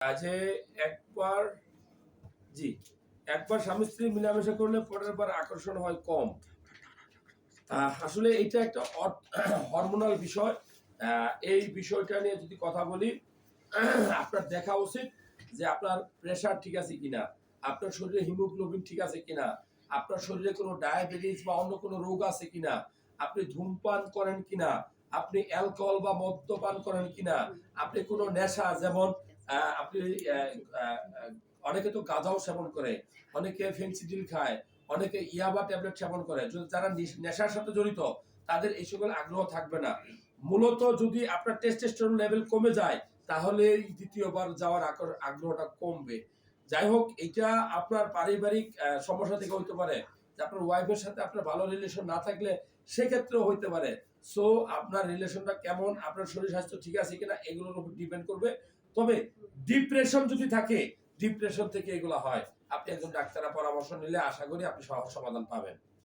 যে একবার জি একবার স্বামী স্ত্রী মিলামেশা করলে পরের বার আকর্ষণ হয় কম। আসলে এটা একটা হরমোনাল বিষয়। এই বিষয়টা নিয়ে যদি কথা বলি, আপনার দেখা উচিত যে আপনার প্রেশার ঠিক আছে কিনা, আপনার শরীরে হিমোগ্লোবিন ঠিক আছে কিনা, আপনার শরীরে কোনো ডায়াবেটিস বা অন্য কোনো রোগ আছে কিনা, আপনি ধূমপান করেন কিনা, আপনি অ্যালকোহল বা মদ্যপান করেন কিনা, আপনি কোনো নেশা যেমন আপনি অনেকে তো গাঁজাও সেবন করে, অনেকে ফেন্সিডিল খায়, অনেকে ইয়াবা ট্যাবলেট সেবন করে। যারা নেশার সাথে জড়িত তাদের এই সকল আগ্রহ থাকবে না। মূলত যদি আপনার টেস্টোস্টেরন লেভেল কমে যায় তাহলে দ্বিতীয়বার যাওয়ার আগ্রহটা কমবে। যাই হোক, এটা আপনার পারিবারিক সমস্যা থেকে হইতে পারে, যে আপনার ওয়াইফের সাথে আপনার ভালো রিলেশন না থাকলে সেক্ষেত্রেও হইতে পারে। সো আপনার রিলেশনটা কেমন, আপনার শরীর স্বাস্থ্য ঠিক আছে কিনা এগুলোর উপর ডিপেন্ড করবে। তবে ডিপ্রেশন যদি থাকে, ডিপ্রেশন থেকে এগুলো হয়, আপনি একজন ডাক্তারের পরামর্শ নিলে আশা করি আপনি সহজ সমাধান পাবেন।